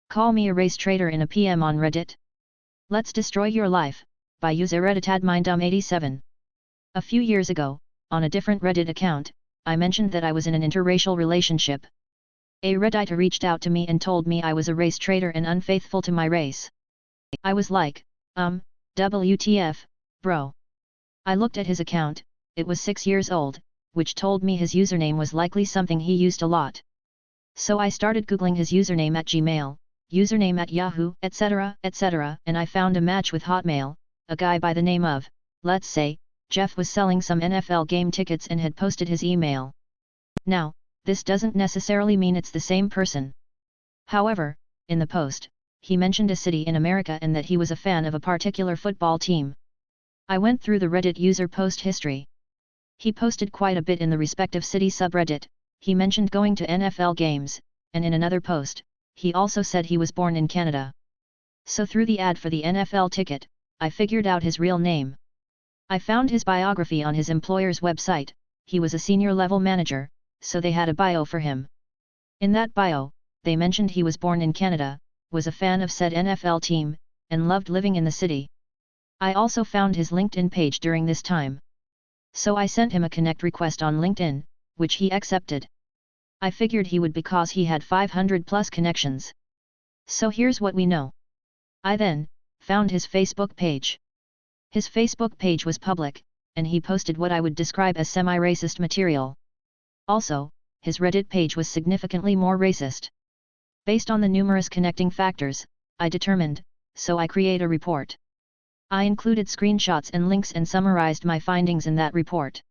Call me a race traitor in a PM on Reddit. Let's destroy your life, by user redditadminddom87. A few years ago, on a different Reddit account, I mentioned that I was in an interracial relationship. A Redditer reached out to me and told me I was a race traitor and unfaithful to my race. I was like, WTF, bro. I looked at his account, it was 6 years old, which told me his username was likely something he used a lot. So I started googling his username at Gmail, username at Yahoo, etc., and I found a match with Hotmail. A guy by the name of, let's say, Jeff was selling some NFL game tickets and had posted his email. Now, this doesn't necessarily mean it's the same person. However, in the post, he mentioned a city in America and that he was a fan of a particular football team. I went through the Reddit user post history. He posted quite a bit in the respective city subreddit. He mentioned going to NFL games, and in another post, he also said he was born in Canada. So through the ad for the NFL ticket, I figured out his real name. I found his biography on his employer's website. He was a senior level manager, so they had a bio for him. In that bio, they mentioned he was born in Canada, was a fan of said NFL team, and loved living in the city. I also found his LinkedIn page during this time. So I sent him a connect request on LinkedIn, which he accepted. I figured he would because he had 500 plus connections. So here's what we know. I then found his Facebook page. His Facebook page was public, and he posted what I would describe as semi-racist material. Also, his Reddit page was significantly more racist. Based on the numerous connecting factors, I determined, so I create a report. I included screenshots and links and summarized my findings in that report.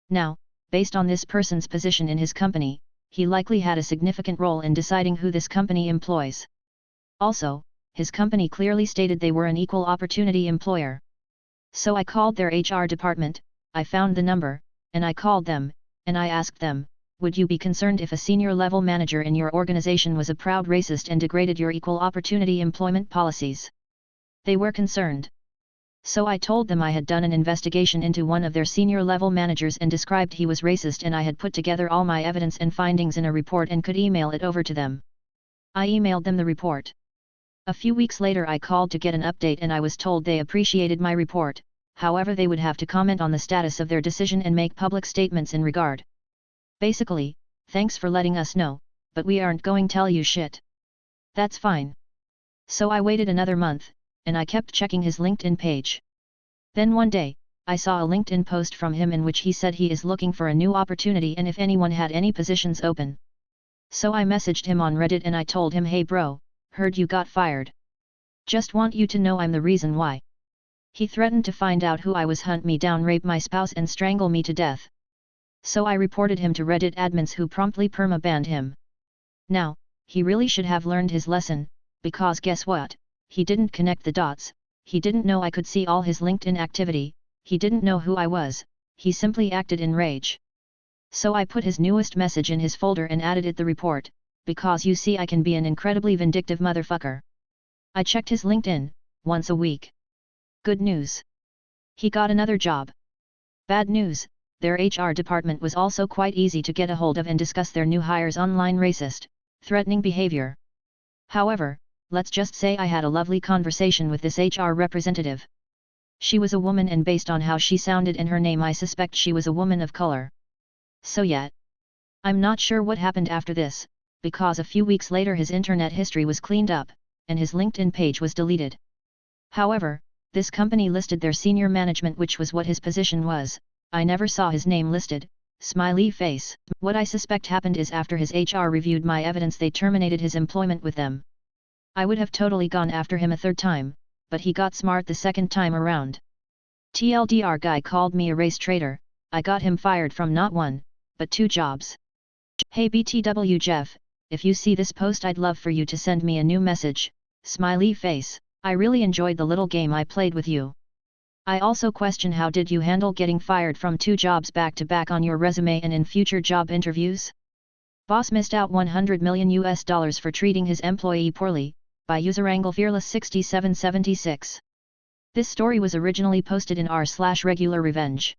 Now, based on this person's position in his company, he likely had a significant role in deciding who this company employs. Also, his company clearly stated they were an equal opportunity employer. So I called their HR department, I found the number, and I called them, and I asked them, would you be concerned if a senior level manager in your organization was a proud racist and degraded your equal opportunity employment policies? They were concerned. So I told them I had done an investigation into one of their senior level managers and described he was racist, and I had put together all my evidence and findings in a report and could email it over to them. I emailed them the report. A few weeks later I called to get an update and I was told they appreciated my report, however they would have to comment on the status of their decision and make public statements in regard. Basically, thanks for letting us know, but we aren't going to tell you shit. That's fine. So I waited another month, and I kept checking his LinkedIn page. Then one day, I saw a LinkedIn post from him in which he said he is looking for a new opportunity and if anyone had any positions open. So I messaged him on Reddit and I told him, hey bro, heard you got fired. Just want you to know I'm the reason why. He threatened to find out who I was, hunt me down, rape my spouse and strangle me to death. So I reported him to Reddit admins who promptly perma-banned him. Now, he really should have learned his lesson, because guess what? He didn't connect the dots, he didn't know I could see all his LinkedIn activity, he didn't know who I was, he simply acted in rage. So I put his newest message in his folder and added it the report, because you see I can be an incredibly vindictive motherfucker. I checked his LinkedIn, once a week. Good news. He got another job. Bad news, their HR department was also quite easy to get a hold of and discuss their new hire's online racist, threatening behavior. However, let's just say I had a lovely conversation with this HR representative. She was a woman and based on how she sounded and her name I suspect she was a woman of color. So yeah. I'm not sure what happened after this, because a few weeks later his internet history was cleaned up, and his LinkedIn page was deleted. However, this company listed their senior management, which was what his position was. I never saw his name listed, smiley face. What I suspect happened is after his HR reviewed my evidence they terminated his employment with them. I would have totally gone after him a third time, but he got smart the second time around. TLDR guy called me a race traitor, I got him fired from not one, but 2 jobs. Hey BTW Jeff, if you see this post I'd love for you to send me a new message, smiley face. I really enjoyed the little game I played with you. I also question how did you handle getting fired from 2 jobs back to back on your resume and in future job interviews? Boss missed out $100 million for treating his employee poorly, by user angle fearless6776. This story was originally posted in r/regular revenge.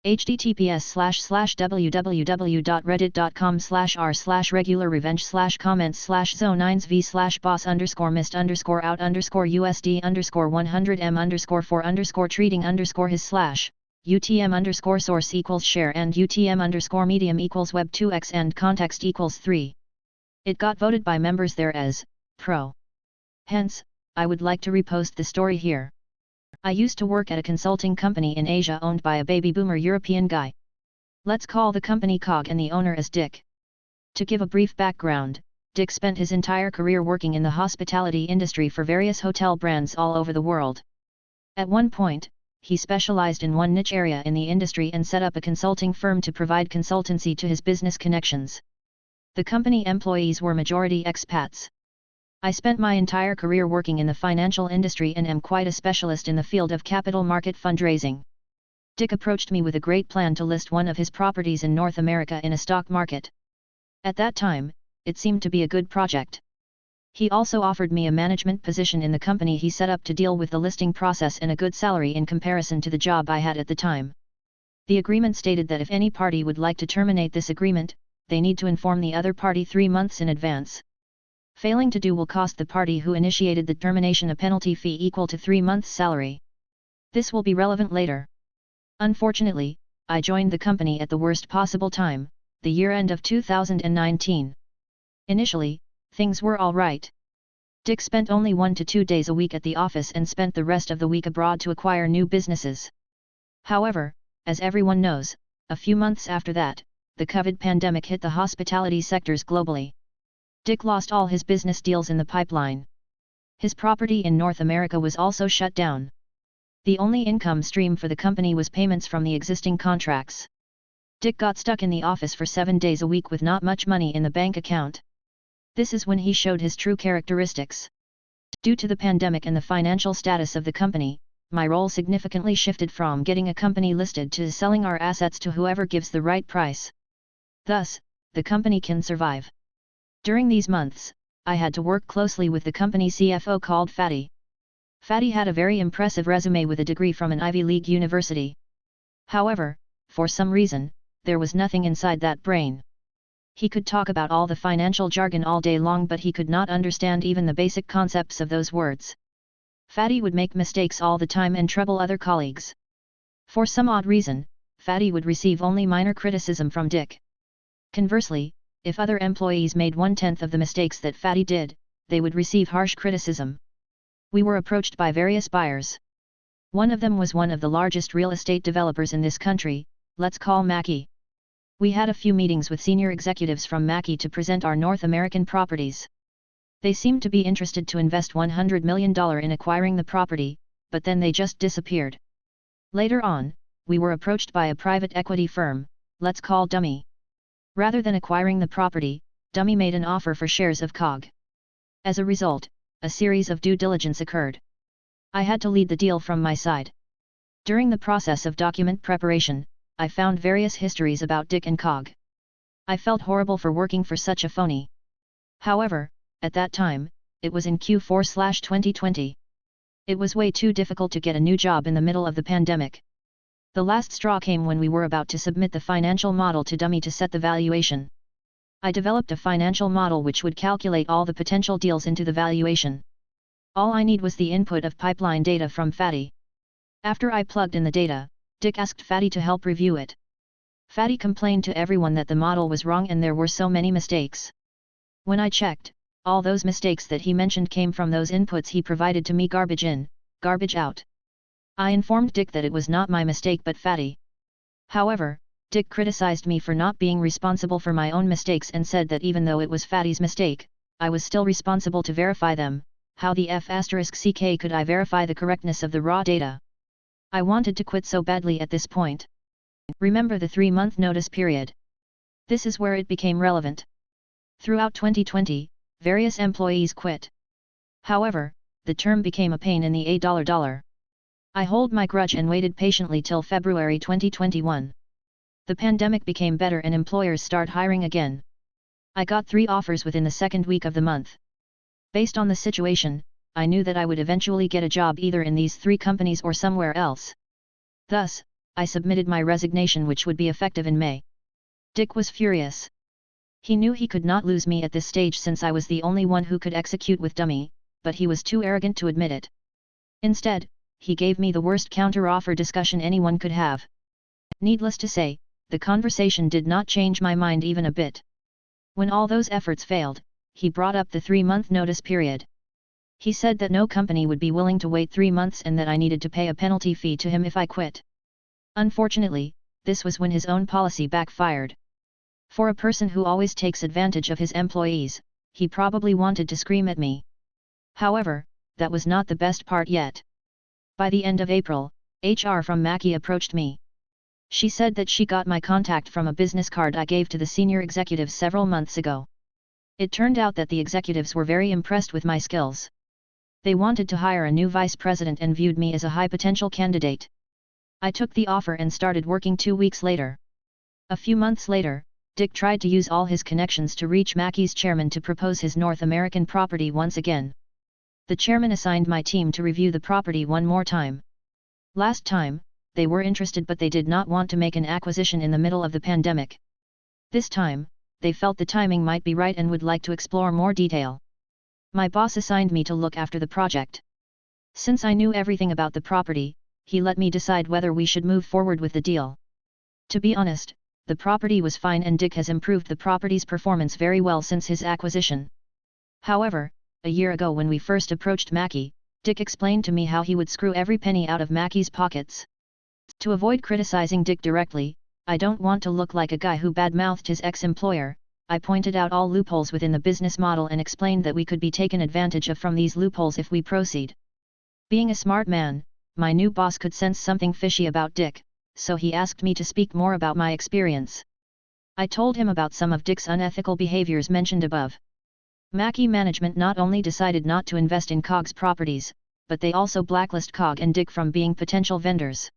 https://www.reddit.com/r/user-boss_mist_out_mem_score and UTM_medium equals web 2x and context equals 3. It got voted by members there as pro. Hence, I would like to repost the story here. I used to work at a consulting company in Asia owned by a baby boomer European guy. Let's call the company Cog and the owner as Dick. To give a brief background, Dick spent his entire career working in the hospitality industry for various hotel brands all over the world. At one point, he specialized in one niche area in the industry and set up a consulting firm to provide consultancy to his business connections. The company employees were majority expats. I spent my entire career working in the financial industry and am quite a specialist in the field of capital market fundraising. Dick approached me with a great plan to list one of his properties in North America in a stock market. At that time, it seemed to be a good project. He also offered me a management position in the company he set up to deal with the listing process and a good salary in comparison to the job I had at the time. The agreement stated that if any party would like to terminate this agreement, they need to inform the other party 3 months in advance. Failing to do will cost the party who initiated the termination a penalty fee equal to 3 months' salary. This will be relevant later. Unfortunately, I joined the company at the worst possible time, the year end of 2019. Initially, things were all right. Dick spent only 1 to 2 days a week at the office and spent the rest of the week abroad to acquire new businesses. However, as everyone knows, a few months after that, the COVID pandemic hit the hospitality sectors globally. Dick lost all his business deals in the pipeline. His property in North America was also shut down. The only income stream for the company was payments from the existing contracts. Dick got stuck in the office for 7 days a week with not much money in the bank account. This is when he showed his true characteristics. Due to the pandemic and the financial status of the company, my role significantly shifted from getting a company listed to selling our assets to whoever gives the right price. Thus, the company can survive. During these months, I had to work closely with the company CFO called Fatty. Fatty had a very impressive resume with a degree from an Ivy League university. However, for some reason, there was nothing inside that brain. He could talk about all the financial jargon all day long, but he could not understand even the basic concepts of those words. Fatty would make mistakes all the time and trouble other colleagues. For some odd reason, Fatty would receive only minor criticism from Dick. Conversely, if other employees made 1/10 of the mistakes that Fatty did, they would receive harsh criticism. We were approached by various buyers. One of them was one of the largest real estate developers in this country, let's call Mackie. We had a few meetings with senior executives from Mackie to present our North American properties. They seemed to be interested to invest $100 million in acquiring the property, but then they just disappeared. Later on, we were approached by a private equity firm, let's call Dummy. Rather than acquiring the property, Dummy made an offer for shares of Cog. As a result, a series of due diligence occurred. I had to lead the deal from my side. During the process of document preparation, I found various histories about Dick and Cog. I felt horrible for working for such a phony. However, at that time, it was in Q4/2020. It was way too difficult to get a new job in the middle of the pandemic. The last straw came when we were about to submit the financial model to Dummy to set the valuation. I developed a financial model which would calculate all the potential deals into the valuation. All I need was the input of pipeline data from Fatty. After I plugged in the data, Dick asked Fatty to help review it. Fatty complained to everyone that the model was wrong and there were so many mistakes. When I checked, all those mistakes that he mentioned came from those inputs he provided to me, garbage in, garbage out. I informed Dick that it was not my mistake but Fatty. However, Dick criticized me for not being responsible for my own mistakes and said that even though it was Fatty's mistake, I was still responsible to verify them. How the F***ck could I verify the correctness of the raw data? I wanted to quit so badly at this point. Remember the 3-month notice period. This is where it became relevant. Throughout 2020, various employees quit. However, the term became a pain in the $. I hold my grudge and waited patiently till February 2021. The pandemic became better and employers start hiring again. I got 3 offers within the second week of the month. Based on the situation, I knew that I would eventually get a job either in these 3 companies or somewhere else. Thus, I submitted my resignation, which would be effective in May. Dick was furious. He knew he could not lose me at this stage since I was the only one who could execute with dummy, but he was too arrogant to admit it. Instead, he gave me the worst counter-offer discussion anyone could have. Needless to say, the conversation did not change my mind even a bit. When all those efforts failed, he brought up the 3-month notice period. He said that no company would be willing to wait 3 months and that I needed to pay a penalty fee to him if I quit. Unfortunately, this was when his own policy backfired. For a person who always takes advantage of his employees, he probably wanted to scream at me. However, that was not the best part yet. By the end of April, HR from Mackie approached me. She said that she got my contact from a business card I gave to the senior executives several months ago. It turned out that the executives were very impressed with my skills. They wanted to hire a new vice president and viewed me as a high potential candidate. I took the offer and started working 2 weeks later. A few months later, Dick tried to use all his connections to reach Mackie's chairman to propose his North American property once again. The chairman assigned my team to review the property one more time. Last time, they were interested but they did not want to make an acquisition in the middle of the pandemic. This time, they felt the timing might be right and would like to explore more detail. My boss assigned me to look after the project. Since I knew everything about the property, he let me decide whether we should move forward with the deal. To be honest, the property was fine and Dick has improved the property's performance very well since his acquisition. However, a year ago when we first approached Mackie, Dick explained to me how he would screw every penny out of Mackie's pockets. To avoid criticizing Dick directly, I don't want to look like a guy who bad-mouthed his ex-employer. I pointed out all loopholes within the business model and explained that we could be taken advantage of from these loopholes if we proceed. Being a smart man, my new boss could sense something fishy about Dick, so he asked me to speak more about my experience. I told him about some of Dick's unethical behaviors mentioned above. Mackie management not only decided not to invest in COG's properties, but they also blacklist COG and Dick from being potential vendors.